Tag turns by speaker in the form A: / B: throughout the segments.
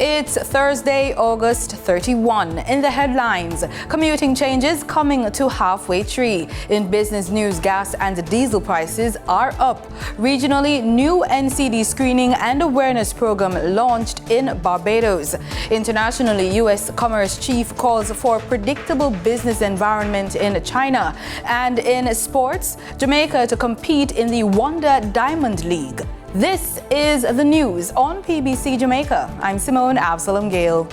A: It's Thursday, August 31. In the headlines, commuting changes coming to halfway tree. In business news, gas and diesel prices are up. Regionally, new NCD screening and awareness program launched in Barbados. Internationally, U.S. Commerce Chief calls for predictable business environment in China. And in sports, Jamaica to compete in the Wonder Diamond League. This is the news on PBC Jamaica. I'm Simone Absalom Gale.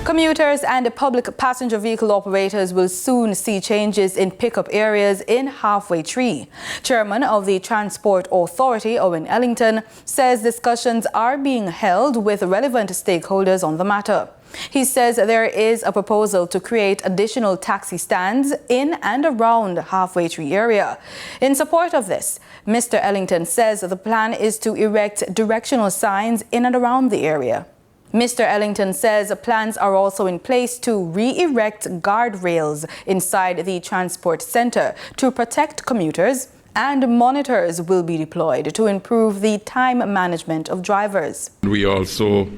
A: Commuters and public passenger vehicle operators will soon see changes in pickup areas in Halfway Tree. Chairman of the Transport Authority, Owen Ellington, says discussions are being held with relevant stakeholders on the matter. He says there is a proposal to create additional taxi stands in and around Halfway Tree area. In support of this, Mr. Ellington says the plan is to erect directional signs in and around the area. Mr. Ellington says plans are also in place to re-erect guardrails inside the transport center to protect commuters, and monitors will be deployed to improve the time management of drivers.
B: We also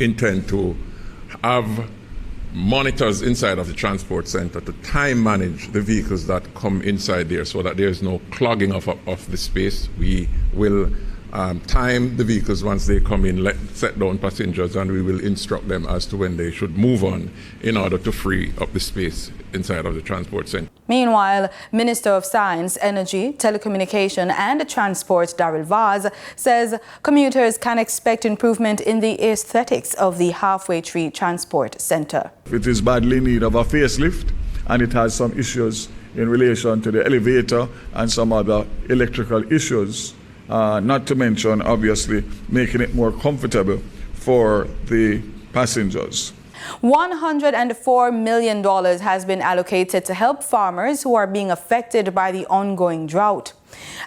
B: intend to have monitors inside of the transport center to time manage the vehicles that come inside there so that there is no clogging of the space. We will time the vehicles once they come in, set down passengers, and we will instruct them as to when they should move on in order to free up the space inside of the transport center.
A: Meanwhile, Minister of Science, Energy, Telecommunication and Transport Daryl Vaz says commuters can expect improvement in the aesthetics of the Halfway Tree Transport Center.
C: It is badly in need of a facelift, and it has some issues in relation to the elevator and some other electrical issues. Not to mention, obviously, making it more comfortable for the passengers.
A: $104 million has been allocated to help farmers who are being affected by the ongoing drought.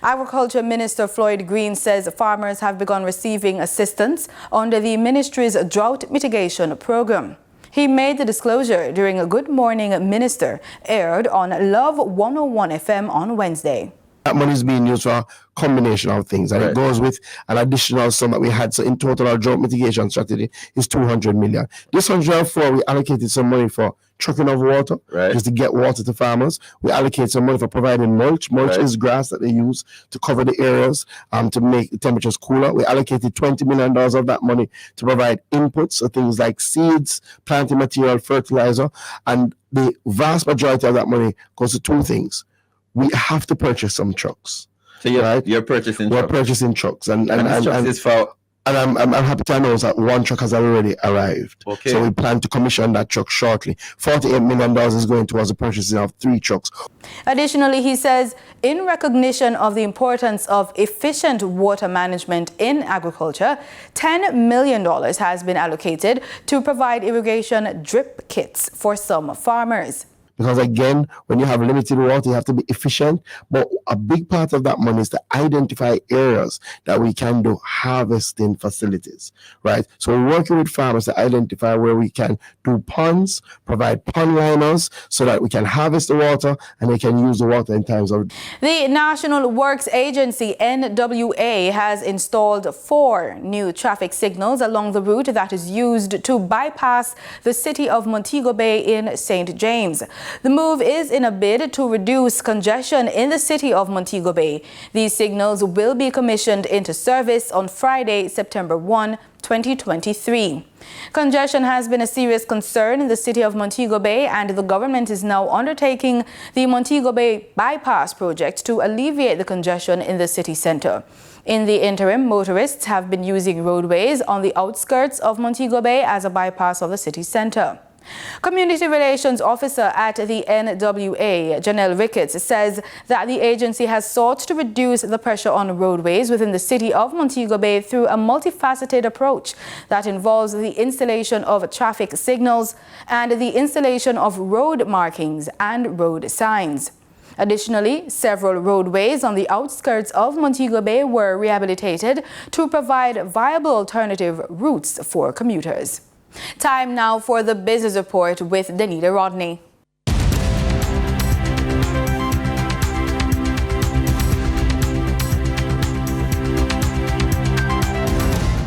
A: Agriculture Minister Floyd Green says farmers have begun receiving assistance under the ministry's drought mitigation program. He made the disclosure during a Good Morning Minister aired on Love 101 FM on Wednesday.
D: That money is being used for a combination of things, and it goes with an additional sum that we had. So in total, our drought mitigation strategy is $200 million. This 104, we allocated some money for trucking of water, just to get water to farmers. We allocate some money for providing mulch. Mulch is grass that they use to cover the areas, to make the temperatures cooler. We allocated $20 million of that money to provide inputs, so things like seeds, planting material, fertilizer, and the vast majority of that money goes to two things. We have to purchase some trucks.
E: So you're purchasing
D: We're
E: trucks?
D: purchasing trucks. And
E: trucks is for...
D: And I'm happy to announce that one truck has already arrived.
E: Okay.
D: So we plan to commission that truck shortly. $48 million is going towards the purchasing of 3 trucks.
A: Additionally, he says, in recognition of the importance of efficient water management in agriculture, $10 million has been allocated to provide irrigation drip kits for some farmers.
D: Because again, when you have limited water, you have to be efficient. But a big part of that money is to identify areas that we can do harvesting facilities, right? So we're working with farmers to identify where we can do ponds, provide pond liners so that we can harvest the water and they can use the water in times of...
A: The National Works Agency, NWA, has installed 4 new traffic signals along the route that is used to bypass the city of Montego Bay in St. James. The move is in a bid to reduce congestion in the city of Montego Bay. These signals will be commissioned into service on Friday, September 1, 2023. Congestion has been a serious concern in the city of Montego Bay, and the government is now undertaking the Montego Bay Bypass project to alleviate the congestion in the city center. In the interim, motorists have been using roadways on the outskirts of Montego Bay as a bypass of the city center. Community Relations Officer at the NWA, Janelle Ricketts, says that the agency has sought to reduce the pressure on roadways within the city of Montego Bay through a multifaceted approach that involves the installation of traffic signals and the installation of road markings and road signs. Additionally, several roadways on the outskirts of Montego Bay were rehabilitated to provide viable alternative routes for commuters. Time now for the business report with Danita Rodney.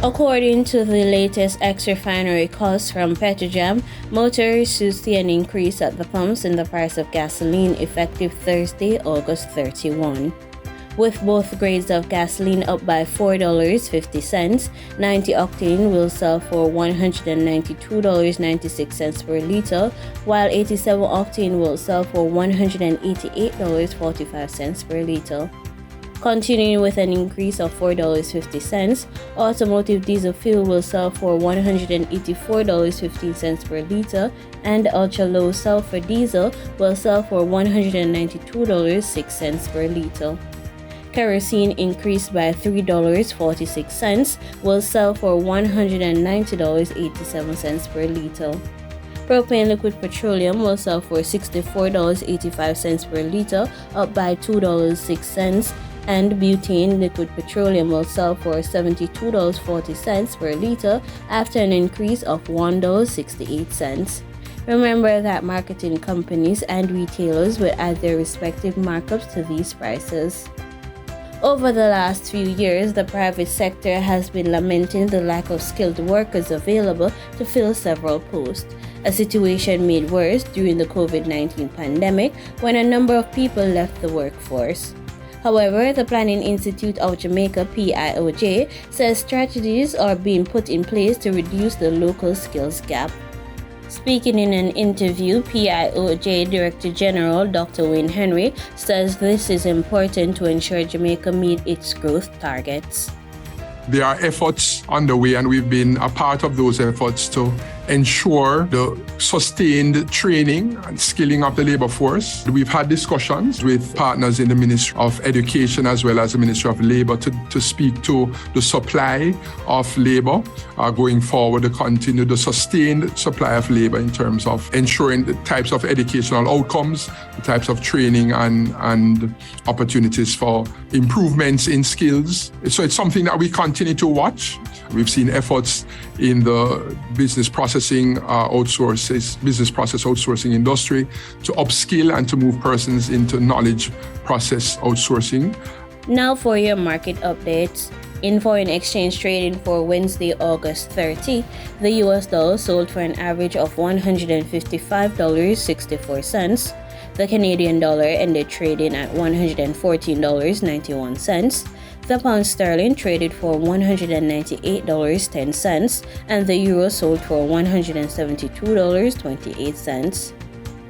F: According to the latest ex-refinery costs from Petrojam, motorists should see an increase at the pumps in the price of gasoline effective Thursday, August 31. With both grades of gasoline up by $4.50, 90-octane will sell for $192.96 per liter, while 87-octane will sell for $188.45 per liter. Continuing with an increase of $4.50, automotive diesel fuel will sell for $184.15 per liter, and ultra-low sulfur diesel will sell for $192.06 per liter. Kerosene increased by $3.46, will sell for $190.87 per liter. Propane liquid petroleum will sell for $64.85 per liter, up by $2.06, and butane liquid petroleum will sell for $72.40 per liter after an increase of $1.68. Remember that marketing companies and retailers will add their respective markups to these prices. Over the last few years, the private sector has been lamenting the lack of skilled workers available to fill several posts, a situation made worse during the COVID-19 pandemic when a number of people left the workforce. However, the Planning Institute of Jamaica, PIOJ, says strategies are being put in place to reduce the local skills gap. Speaking in an interview, PIOJ Director General Dr. Wayne Henry says this is important to ensure Jamaica meet its growth targets.
G: There are efforts underway, and we've been a part of those efforts to ensure the sustained training and skilling of the labor force. We've had discussions with partners in the Ministry of Education as well as the Ministry of Labor to speak to the supply of labor going forward, to continue the sustained supply of labor in terms of ensuring the types of educational outcomes, the types of training and opportunities for improvements in skills. So it's something that we continue to watch. We've seen efforts in the business process outsourcing industry to upskill and to move persons into knowledge process outsourcing.
F: Now for your market updates. In foreign exchange trading for Wednesday, August 30, the U.S. dollar sold for an average of $155.64. The Canadian dollar ended trading at $114.91. The pound sterling traded for $198.10, and the euro sold for $172.28.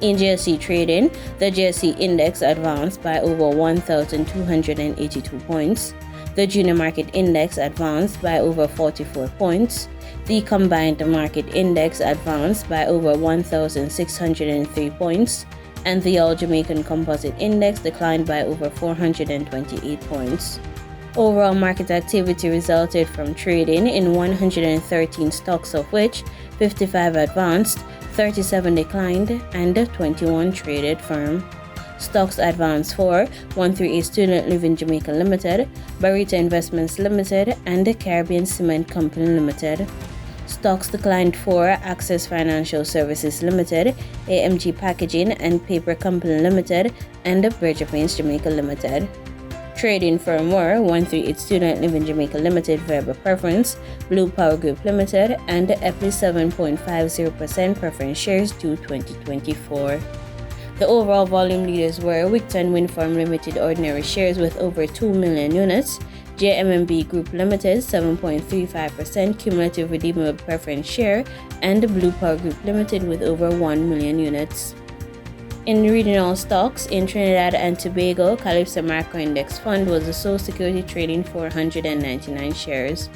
F: In GSE trading, the GSE index advanced by over 1,282 points. The junior market index advanced by over 44 points. The combined market index advanced by over 1,603 points, and the All Jamaican Composite Index declined by over 428 points. Overall market activity resulted from trading in 113 stocks, of which 55 advanced, 37 declined, and 21 traded firm. Stocks advanced for 138 Student Living Jamaica Limited, Barita Investments Limited, and the Caribbean Cement Company Limited. Stocks declined for Access Financial Services Limited, AMG Packaging and Paper Company Limited, and Bridger Paints Jamaica Limited. Trading firm were 138 Student Living Jamaica Limited, Verbal Preference, Blue Power Group Limited, and EPLI 7.50% preference shares due 2024. The overall volume leaders were Wigton Wind Farm Limited ordinary shares with over 2 million units, JMMB Group Limited 7.35% cumulative redeemable preference share, and Blue Power Group Limited with over 1 million units. In regional stocks, in Trinidad and Tobago, Calypso Macro Index Fund was the sole security trading 499 shares.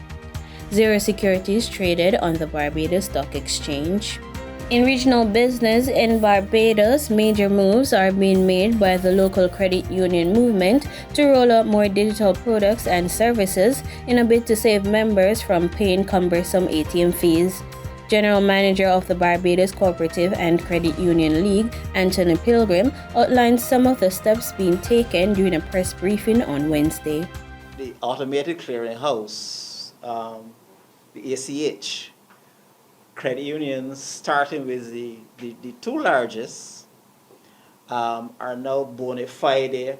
F: Zero Securities traded on the Barbados Stock Exchange. In regional business in Barbados, major moves are being made by the local credit union movement to roll out more digital products and services in a bid to save members from paying cumbersome ATM fees. General Manager of the Barbados Cooperative and Credit Union League, Anthony Pilgrim, outlined some of the steps being taken during a press briefing on Wednesday.
H: The automated clearinghouse, the ACH, credit unions, starting with the two largest, are now bona fide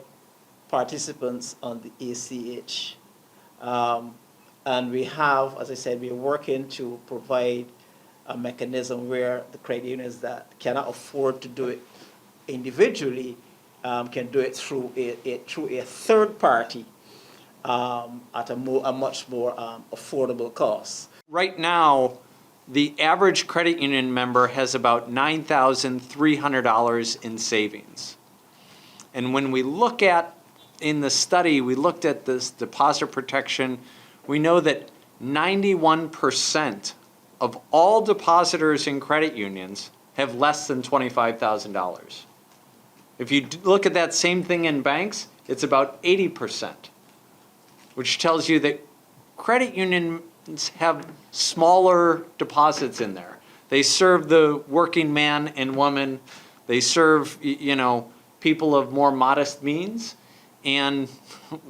H: participants on the ACH. And we have, as I said, we're working to provide a mechanism where the credit unions that cannot afford to do it individually can do it through a third party at a much more affordable cost.
I: Right now, the average credit union member has about $9,300 in savings. And when we look at, in the study, we looked at this deposit protection, we know that 91% of all depositors in credit unions have less than $25,000. If you look at that same thing in banks, it's about 80%, which tells you that credit unions have smaller deposits in there. They serve the working man and woman. They serve, people of more modest means. And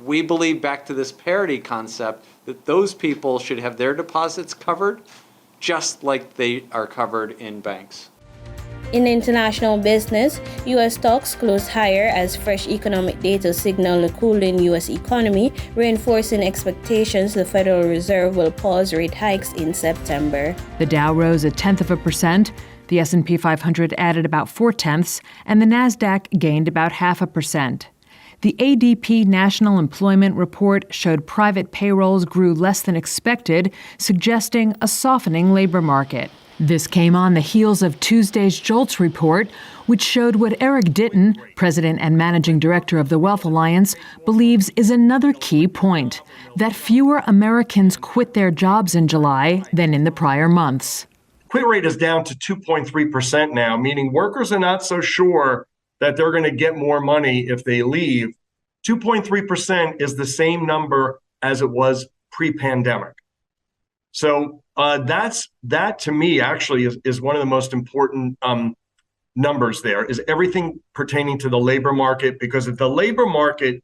I: we believe, back to this parity concept, that those people should have their deposits covered just like they are covered in banks.
F: In international business, U.S. stocks closed higher as fresh economic data signal a cooling U.S. economy, reinforcing expectations the Federal Reserve will pause rate hikes in September.
J: The Dow rose 0.1%, the S&P 500 added about 0.4%, and the Nasdaq gained about 0.5%. The ADP National Employment Report showed private payrolls grew less than expected, suggesting a softening labor market. This came on the heels of Tuesday's JOLTS report, which showed what Eric Ditton, president and managing director of the Wealth Alliance, believes is another key point, that fewer Americans quit their jobs in July than in the prior months.
K: Quit rate is down to 2.3% now, meaning workers are not so sure that they're going to get more money if they leave. 2.3% is the same number as it was pre-pandemic. So that to me actually is one of the most important numbers there, is everything pertaining to the labor market, because if the labor market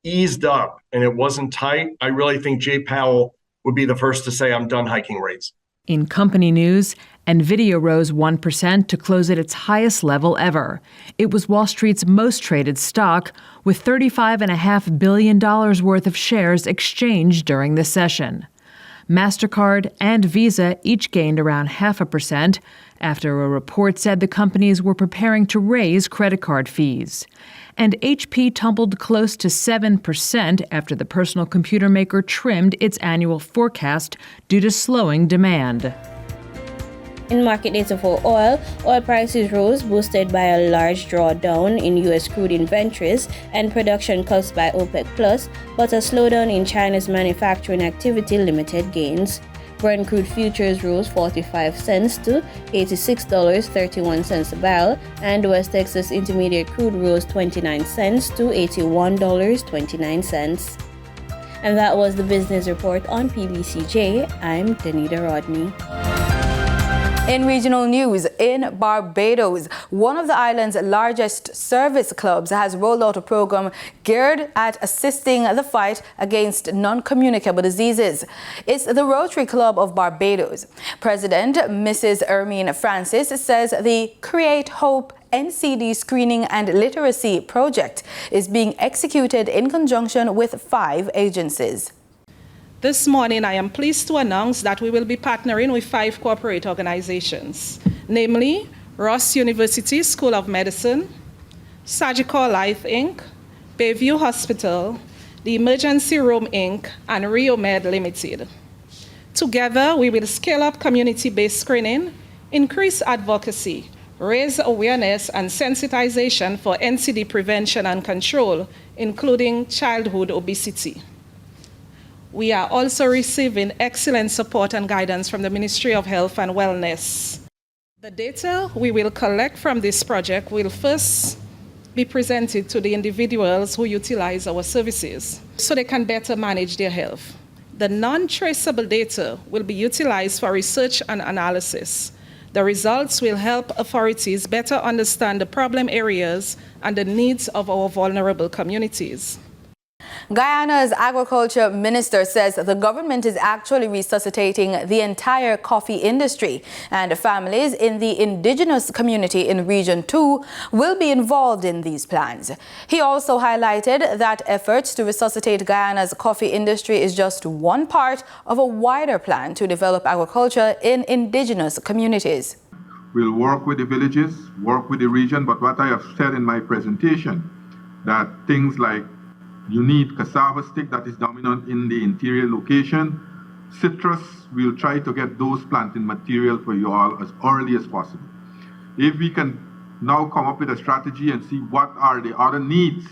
K: eased up and it wasn't tight, I really think Jay Powell would be the first to say, I'm done hiking rates.
J: In company news, NVIDIA rose 1% to close at its highest level ever. It was Wall Street's most traded stock, with $35.5 billion worth of shares exchanged during the session. MasterCard and Visa each gained around 0.5% after a report said the companies were preparing to raise credit card fees. And HP tumbled close to 7% after the personal computer maker trimmed its annual forecast due to slowing demand.
F: In market data for oil prices rose, boosted by a large drawdown in U.S. crude inventories and production cuts by OPEC+, but a slowdown in China's manufacturing activity limited gains. Brent crude futures rose 45 cents to $86.31 a barrel, and West Texas Intermediate crude rose 29 cents to $81.29. And that was the business report on PBCJ. I'm Danita Rodney.
A: In regional news, in Barbados, one of the island's largest service clubs has rolled out a program geared at assisting the fight against non-communicable diseases. It's the Rotary Club of Barbados. President Mrs. Ermine Francis says the Create Hope NCD screening and literacy project is being executed in conjunction with 5 agencies.
L: This morning, I am pleased to announce that we will be partnering with 5 corporate organizations, namely Ross University School of Medicine, Sagicor Life Inc., Bayview Hospital, the Emergency Room Inc., and RioMed Limited. Together, we will scale up community-based screening, increase advocacy, raise awareness and sensitization for NCD prevention and control, including childhood obesity. We are also receiving excellent support and guidance from the Ministry of Health and Wellness. The data we will collect from this project will first be presented to the individuals who utilize our services so they can better manage their health. The non-traceable data will be utilized for research and analysis. The results will help authorities better understand the problem areas and the needs of our vulnerable communities.
A: Guyana's agriculture minister says the government is actually resuscitating the entire coffee industry, and families in the indigenous community in Region 2 will be involved in these plans. He also highlighted that efforts to resuscitate Guyana's coffee industry is just one part of a wider plan to develop agriculture in indigenous communities.
M: We'll work with the villages, work with the region, but what I have said in my presentation, that things like you need cassava stick that is dominant in the interior location. Citrus, we'll try to get those planting material for you all as early as possible. If we can now come up with a strategy and see what are the other needs,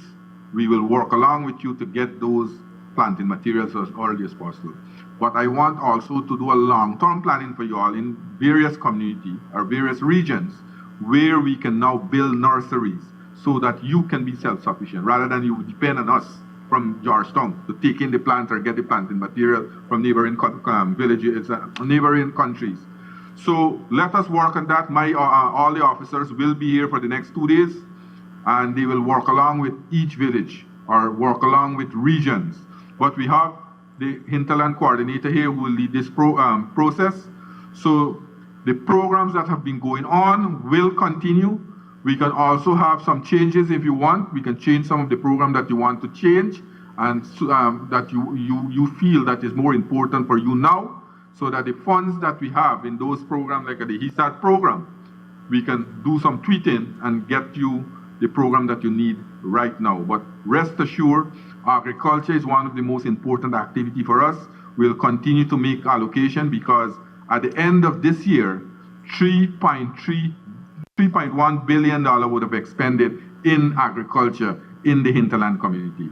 M: we will work along with you to get those planting materials as early as possible. But I want also to do a long-term planning for you all in various communities or various regions where we can now build nurseries so that you can be self-sufficient rather than you depend on us from Georgetown to take in the plant or get the planting material from neighboring villages, neighboring countries. So let us work on that. All the officers will be here for the next 2 days, and they will work along with each village or work along with regions. But we have the hinterland coordinator here who will lead this process. So the programs that have been going on will continue. We can also have some changes if you want. We can change some of the program that you want to change and that you feel that is more important for you now, so that the funds that we have in those programs, like the HESAT program, we can do some tweeting and get you the program that you need right now. But rest assured, agriculture is one of the most important activity for us. We'll continue to make allocation because at the end of this year, $3.1 billion would have expended in agriculture in the hinterland community.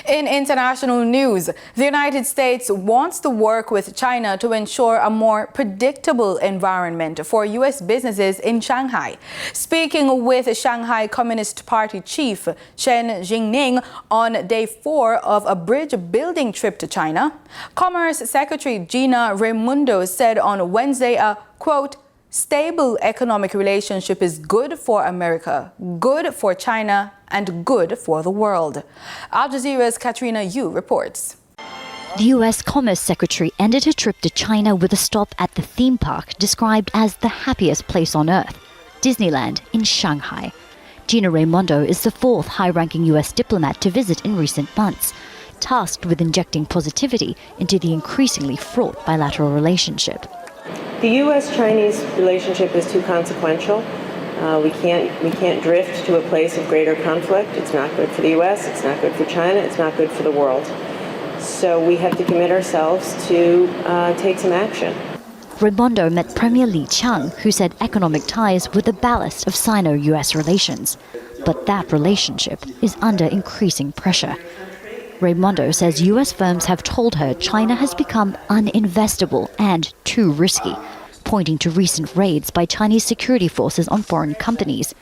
A: In international news, the United States wants to work with China to ensure a more predictable environment for U.S. businesses in Shanghai. Speaking with Shanghai Communist Party chief Chen Jingning on day 4 of a bridge building trip to China, Commerce Secretary Gina Raimondo said on Wednesday a, quote, stable economic relationship is good for America, good for China, and good for the world. Al Jazeera's Katrina Yu reports.
N: The U.S. Commerce Secretary ended her trip to China with a stop at the theme park described as the happiest place on earth, Disneyland in Shanghai. Gina Raimondo is the 4th high-ranking U.S. diplomat to visit in recent months, tasked with injecting positivity into the increasingly fraught bilateral relationship.
O: The U.S.-Chinese relationship is too consequential. We can't drift to a place of greater conflict. It's not good for the U.S., it's not good for China, it's not good for the world. So we have to commit ourselves to take some action.
N: Raimondo met Premier Li Qiang, who said economic ties were the ballast of Sino-U.S. relations. But that relationship is under increasing pressure. Raimondo says U.S. firms have told her China has become uninvestable and too risky, pointing to recent raids by Chinese security forces on foreign companies.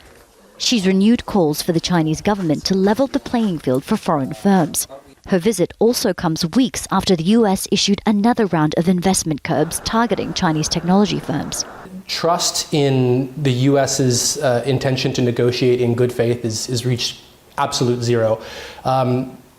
N: She's renewed calls for the Chinese government to level the playing field for foreign firms. Her visit also comes weeks after the U.S. issued another round of investment curbs targeting Chinese technology firms.
P: Trust in the U.S.'s intention to negotiate in good faith is reached absolute zero.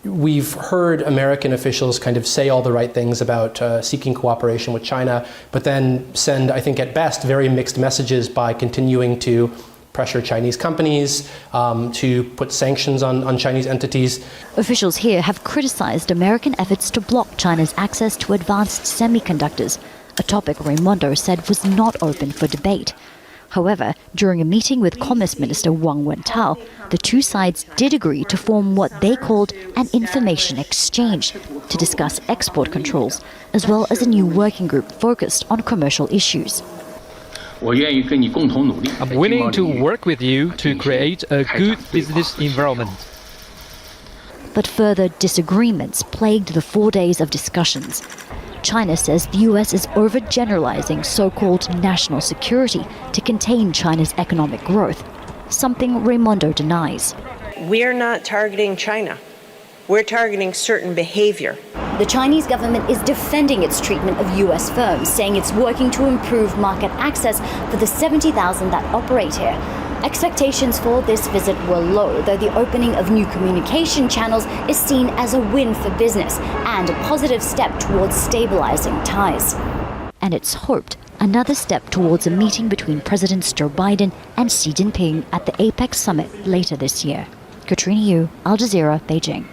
P: We've heard American officials kind of say all the right things about seeking cooperation with China, but then send, I think at best, very mixed messages by continuing to pressure Chinese companies, to put sanctions on Chinese entities.
N: Officials here have criticized American efforts to block China's access to advanced semiconductors, a topic Raimondo said was not open for debate. However, during a meeting with Commerce Minister Wang Wentao, the two sides did agree to form what they called an information exchange to discuss export controls, as well as a new working group focused on commercial issues.
Q: I'm willing to work with you to create a good business environment.
N: But further disagreements plagued the 4 days of discussions. China says the U.S. is overgeneralizing so-called national security to contain China's economic growth, something Raimondo denies.
O: We're not targeting China. We're targeting certain behavior.
N: The Chinese government is defending its treatment of U.S. firms, saying it's working to improve market access for the 70,000 that operate here. Expectations for this visit were low, though the opening of new communication channels is seen as a win for business and a positive step towards stabilizing ties. And it's hoped another step towards a meeting between Presidents Joe Biden and Xi Jinping at the APEC summit later this year. Katrina Yu, Al Jazeera, Beijing.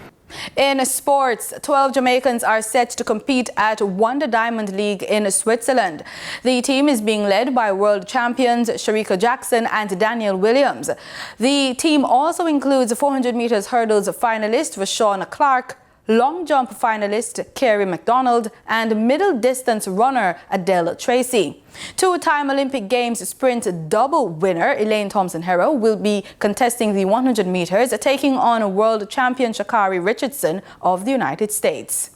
A: In sports, 12 Jamaicans are set to compete at Wonder Diamond League in Switzerland. The team is being led by world champions Sharika Jackson and Daniel Williams. The team also includes 400 meters hurdles finalist Rashawn Clark, long jump finalist Kerry McDonald, and middle distance runner Adele Tracy. Two-time Olympic Games sprint double winner Elaine Thompson-Herro will be contesting the 100 meters, taking on world champion Sha'Carri Richardson of the United States.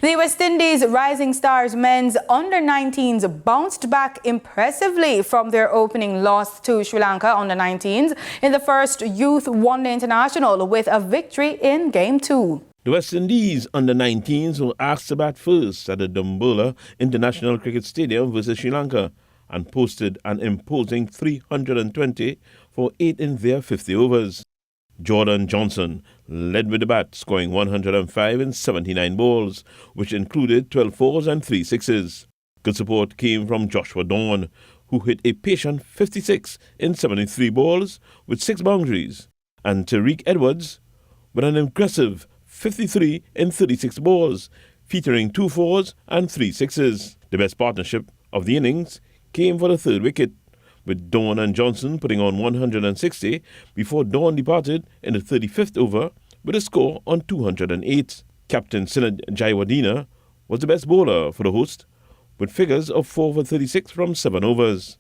A: The West Indies Rising Stars men's under-19s bounced back impressively from their opening loss to Sri Lanka under-19s in the first Youth One-Day International with a victory in Game 2.
R: The West Indies under-19s were asked to bat first at the Dambola International Cricket Stadium versus Sri Lanka and posted an imposing 320 for 8 in their 50 overs. Jordan Johnson led with the bat, scoring 105 in 79 balls, which included 12 fours and 3 sixes. Good support came from Joshua Dawn, who hit a patient 56 in 73 balls with 6 boundaries, and Tariq Edwards with an impressive 53 in 36 balls, featuring 2 fours and 3 sixes. The best partnership of the innings came for the third wicket, with Dawn and Johnson putting on 160 before Dawn departed in the 35th over with a score on 208. Captain Sinad Jaiwadena was the best bowler for the host, with figures of 4 for 36 from 7 overs.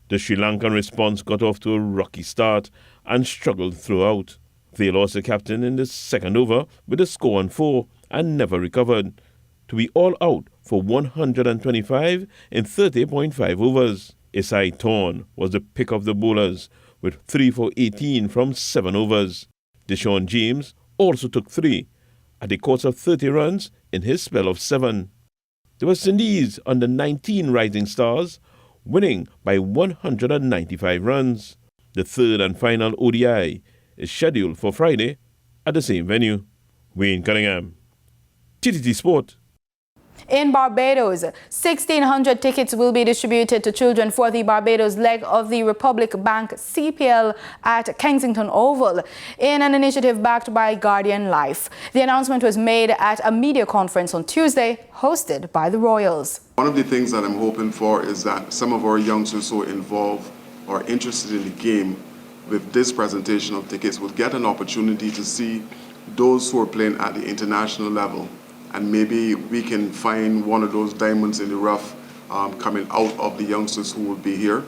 R: The Sri Lankan response got off to a rocky start and struggled throughout. They lost the captain in the second over with a score on 4 and never recovered, to be all out for 125 in 30.5 overs. Isai Thorne was the pick of the bowlers with 3 for 18 from 7 overs. Deshaun James also took 3 at a course of 30 runs in his spell of 7. The West Indies under 19 Rising Stars winning by 195 runs. The third and final ODI is scheduled for Friday at the same venue. Wayne Cunningham, TTT Sport.
A: In Barbados, 1,600 tickets will be distributed to children for the Barbados leg of the Republic Bank CPL at Kensington Oval in an initiative backed by Guardian Life. The announcement was made at a media conference on Tuesday, hosted by the Royals.
S: One of the things that I'm hoping for is that some of our youngsters who are involved or interested in the game with this presentation of tickets will get an opportunity to see those who are playing at the international level. And maybe we can find one of those diamonds in the rough coming out of the youngsters who will be here.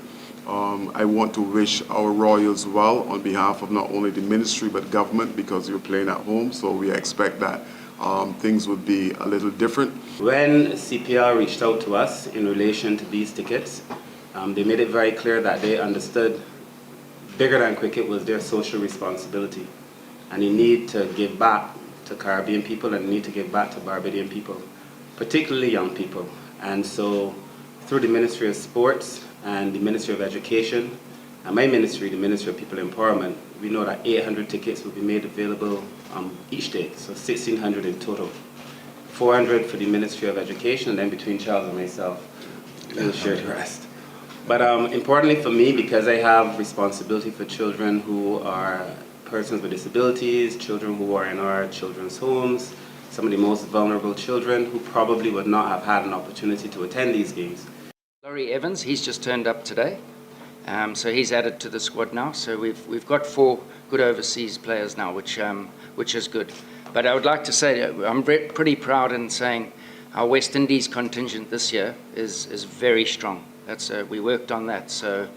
S: I want to wish our Royals well on behalf of not only the ministry but government, because you're playing at home, so we expect that things would be a little different.
T: When CPR reached out to us in relation to these tickets, they made it very clear that they understood bigger than cricket was their social responsibility, and they need to give back to Caribbean people and need to give back to Barbadian people, particularly young people. And so through the Ministry of Sports and the Ministry of Education and my ministry, the Ministry of People Empowerment, we know that 800 tickets will be made available each day, so 1,600 in total. 400 for the Ministry of Education, and then between Charles and myself, we'll share the rest. But importantly for me, because I have responsibility for children who are persons with disabilities, children who are in our children's homes, some of the most vulnerable children who probably would not have had an opportunity to attend these games.
U: Laurie Evans, he's just turned up today, so he's added to the squad now. So we've got 4 good overseas players now, which is good. But I would like to say I'm pretty proud in saying our West Indies contingent this year is very strong. We worked on that. So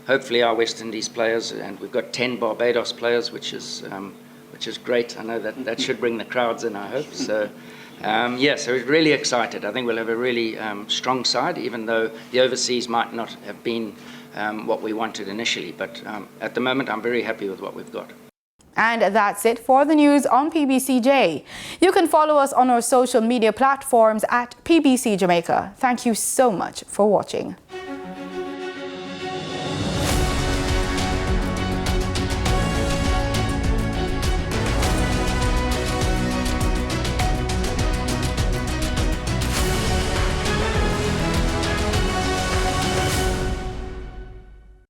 U: hopefully our West Indies players, and we've got 10 Barbados players, which is great. I know that should bring the crowds in, I hope. So so we're really excited. I think we'll have a really strong side, even though the overseas might not have been what we wanted initially. But at the moment, I'm very happy with what we've got.
A: And that's it for the news on PBCJ. You can follow us on our social media platforms at PBCJamaica. Thank you so much for watching.